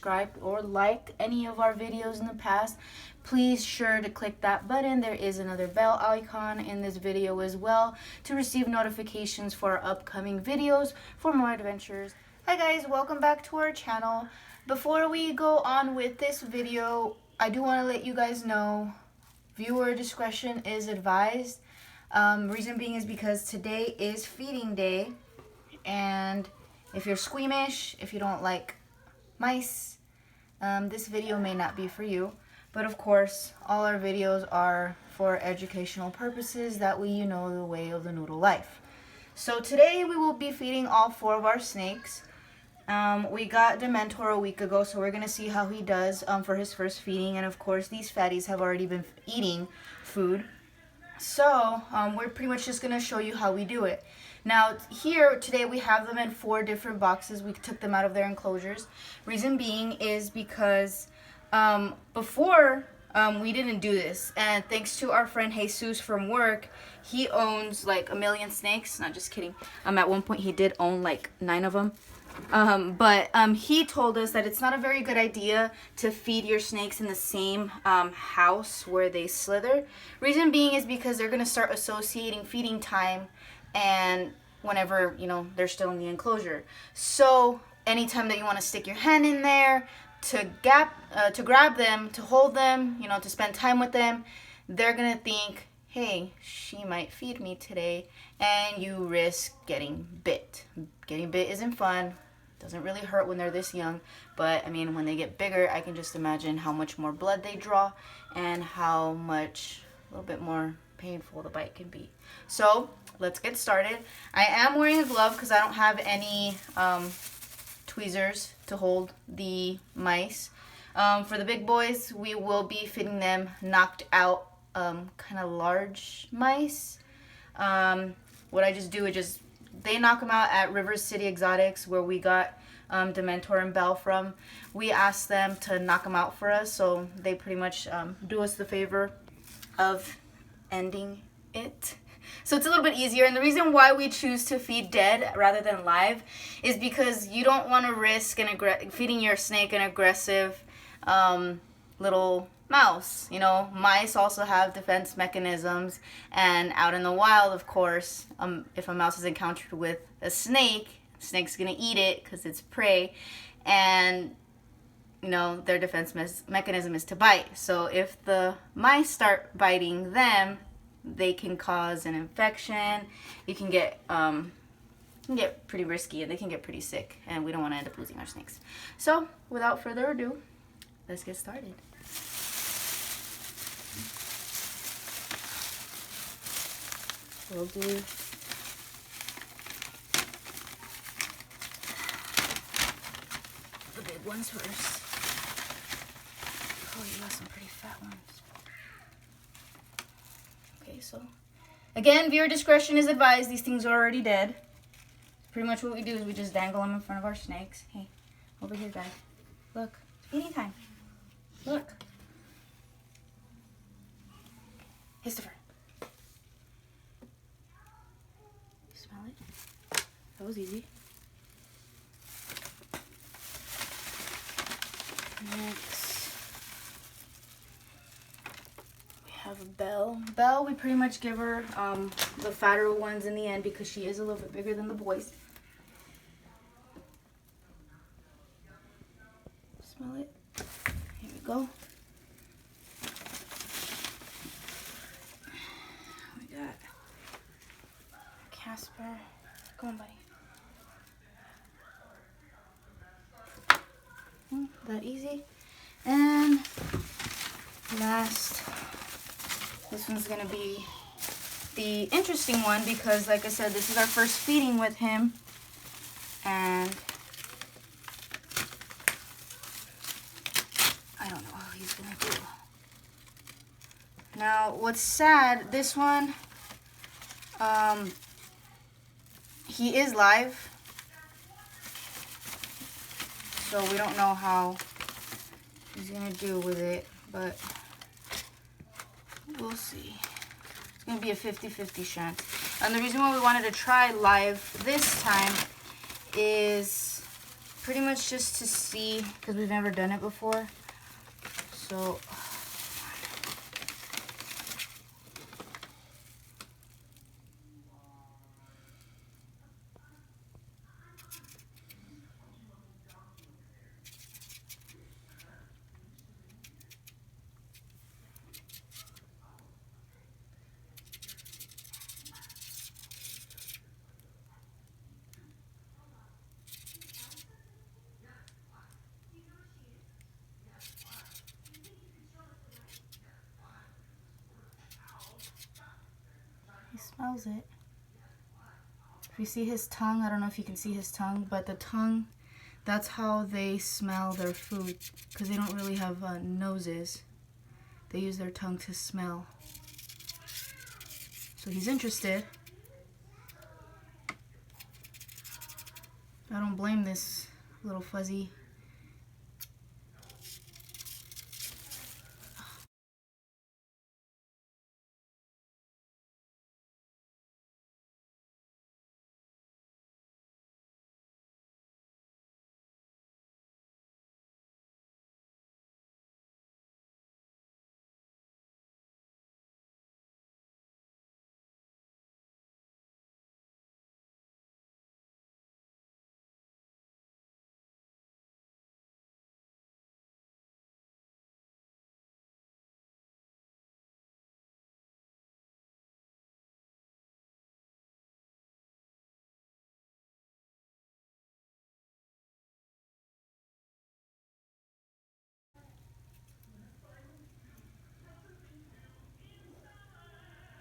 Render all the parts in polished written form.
subscribed or liked any of our videos in the past, please sure to click that button. There is another bell icon in this video as well to receive notifications for our upcoming videos for more adventures. Hi guys, welcome back to our channel. Before we go on with this video, I do want to let you guys know viewer discretion is advised. Reason being is because today is feeding day, and if you're squeamish, if you don't like mice, this video may not be for you. But of course, all our videos are for educational purposes. That way you know the way of the noodle life. So today we will be feeding all 4 of our snakes. We got Dementor a week ago, so we're going to see how he does for his first feeding. And of course, these fatties have already been eating food. So we're pretty much just going to show you how we do it. Now here today we have them in 4 different boxes. We took them out of their enclosures. Reason being is because before we didn't do this, and thanks to our friend Jesus from work, he owns like 1 million snakes. Not just kidding. At one point he did own like 9 of them. But he told us that it's not a very good idea to feed your snakes in the same house where they slither. Reason being is because they're going to start associating feeding time and whenever, you know, they're still in the enclosure. So anytime that you want to stick your hand in there to grab them, to hold them, you know, to spend time with them, they're going to think, hey, she might feed me today, and you risk getting bit. Getting bit isn't fun. Doesn't really hurt when they're this young, but I mean, when they get bigger, I can just imagine how much more blood they draw and how much, a little bit more painful the bite can be. So let's get started. I am wearing a glove because I don't have any tweezers to hold the mice. For the big boys, we will be feeding them knocked out kind of large mice. What I just do is they knock them out at River City Exotics, where we got Dementor and Belle from. We asked them to knock them out for us, so they pretty much do us the favor of ending it. So it's a little bit easier, and the reason why we choose to feed dead rather than live is because you don't want to risk feeding your snake an aggressive little mouse. You know, mice also have defense mechanisms, and out in the wild, of course, if a mouse is encountered with a snake, the snake's gonna eat it because it's prey, and you know, their defense mechanism is to bite. So if the mice start biting them, they can cause an infection. You can get pretty risky, and they can get pretty sick, and we don't want to end up losing our snakes. So without further ado, let's get started. We'll do the big ones first. Oh, you got some pretty fat ones. Okay, so again, viewer discretion is advised. These things are already dead. Pretty much what we do is we just dangle them in front of our snakes. Hey, over here, guy. Look, it's feeding time. Look. Christopher. Smell it? That was easy. Next, we have Belle. Belle, we pretty much give her the fatter ones in the end because she is a little bit bigger than the boys. Smell it? Here we go. We got Casper. Come on, buddy. That easy. And last, this one's gonna be the interesting one because, like I said, this is our first feeding with him, and I don't know how he's gonna do. Now, what's sad, this one, he is live, so we don't know how he's gonna do with it, but we'll see. It's gonna be a 50-50 chance. And the reason why we wanted to try live this time is pretty much just to see, because we've never done it before. So he smells it. If you see his tongue, I don't know if you can see his tongue, but the tongue, that's how they smell their food, because they don't really have noses. They use their tongue to smell. So he's interested. I don't blame this little fuzzy.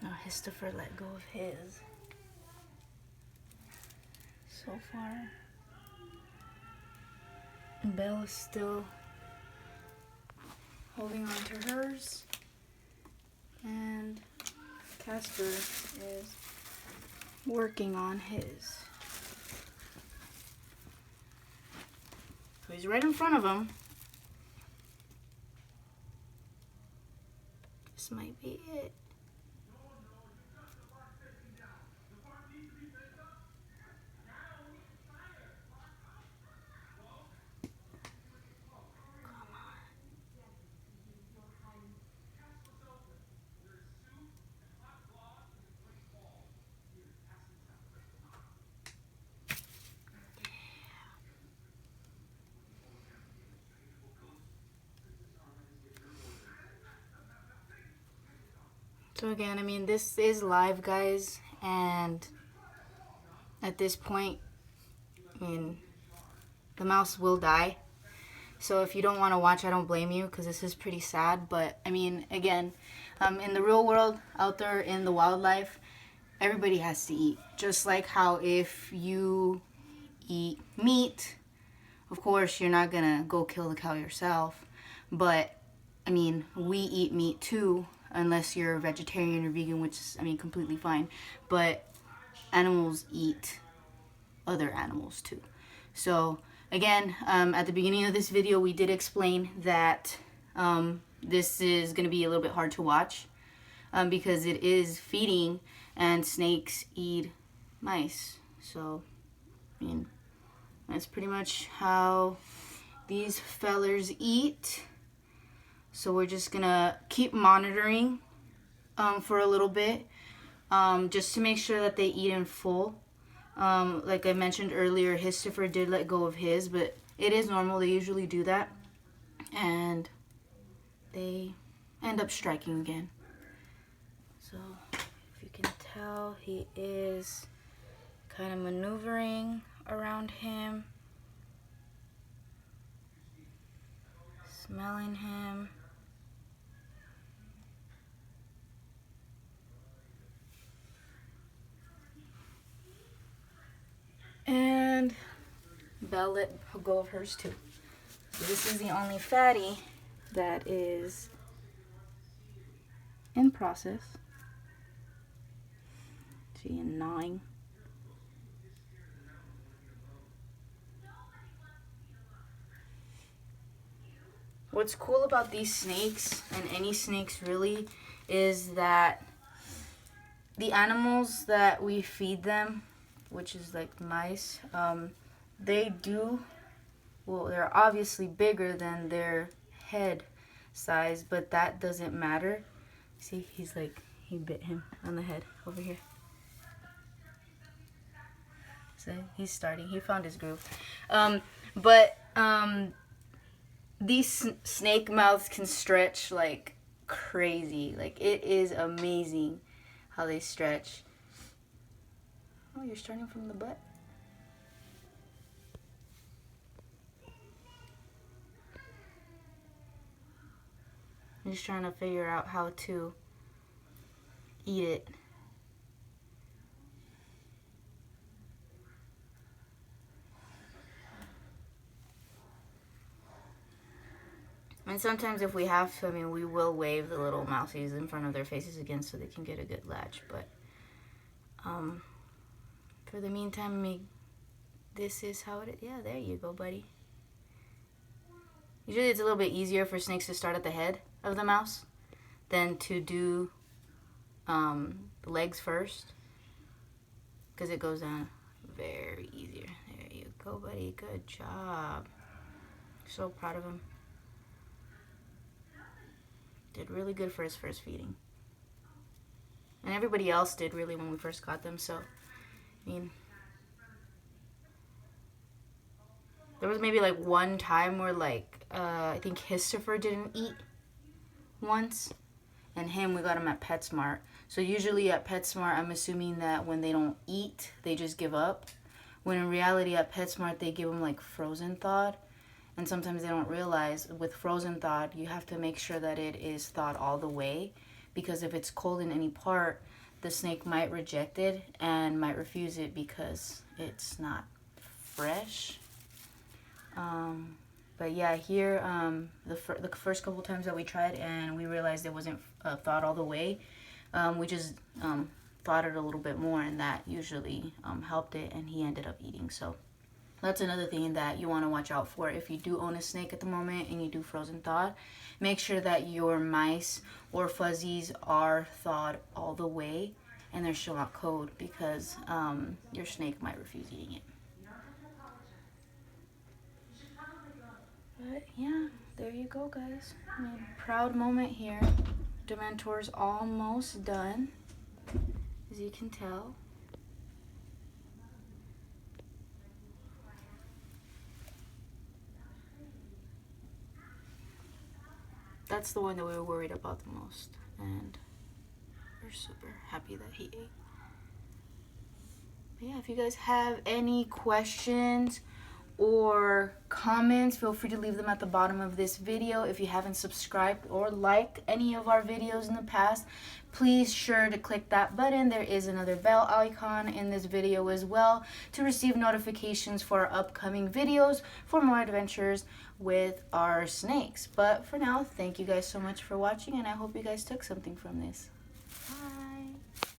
Now Christopher let go of his. So far, Belle is still holding on to hers, and Casper is working on his. So he's right in front of him. This might be it. So again, I mean, this is live, guys, and at this point, I mean, the mouse will die. So if you don't want to watch, I don't blame you, because this is pretty sad. But I mean, again, in the real world, out there in the wildlife, everybody has to eat. Just like how if you eat meat, of course, you're not gonna go kill the cow yourself. But I mean, we eat meat too, unless you're a vegetarian or vegan, which is, I mean, completely fine. But animals eat other animals too. So again, at the beginning of this video, we did explain that this is going to be a little bit hard to watch because it is feeding, and snakes eat mice. So, I mean, that's pretty much how these fellers eat. So we're just gonna keep monitoring for a little bit, just to make sure that they eat in full. Like I mentioned earlier, Christopher did let go of his, but it is normal. They usually do that, and they end up striking again. So if you can tell, he is kind of maneuvering around him, smelling him. And Belle let go of hers too. So this is the only fatty that is in process. See, and gnawing. What's cool about these snakes, and any snakes really, is that the animals that we feed them, which is like mice, they do well, they're obviously bigger than their head size, but that doesn't matter. See, he's like, he bit him on the head over here. See, he's starting. He found his groove. These snake mouths can stretch like crazy. Like, it is amazing how they stretch. Oh, you're starting from the butt? I'm just trying to figure out how to eat it. And sometimes if we have to, I mean, we will wave the little mousies in front of their faces again so they can get a good latch. But for the meantime, this is how it is. Yeah, there you go, buddy. Usually it's a little bit easier for snakes to start at the head of the mouse than to do the legs first, because it goes down very easier. There you go, buddy. Good job. So proud of him. Did really good for his first feeding. And everybody else did really when we first got them. So, I mean, there was maybe like one time where like, I think Christopher didn't eat once. And him, we got him at PetSmart. So usually at PetSmart, I'm assuming that when they don't eat, they just give up. When in reality at PetSmart, they give them like frozen thawed. And sometimes they don't realize with frozen thawed, you have to make sure that it is thawed all the way. Because if it's cold in any part, the snake might reject it and might refuse it because it's not fresh. But yeah, here, the first couple times that we tried and we realized it wasn't thawed all the way, we just thawed it a little bit more, and that usually helped it, and he ended up eating. So that's another thing that you want to watch out for if you do own a snake at the moment and you do frozen thawed. Make sure that your mice or fuzzies are thawed all the way and they're still not cold, because your snake might refuse eating it. But yeah, there you go, guys. I mean, proud moment here. Dementor's almost done, as you can tell. That's the one that we were worried about the most, and we're super happy that he ate. But yeah, if you guys have any questions or comments, feel free to leave them at the bottom of this video. If you haven't subscribed or liked any of our videos in the past, please sure to click that button. There is another bell icon in this video as well to receive notifications for our upcoming videos for more adventures with our snakes. But for now, thank you guys so much for watching, and I hope you guys took something from this.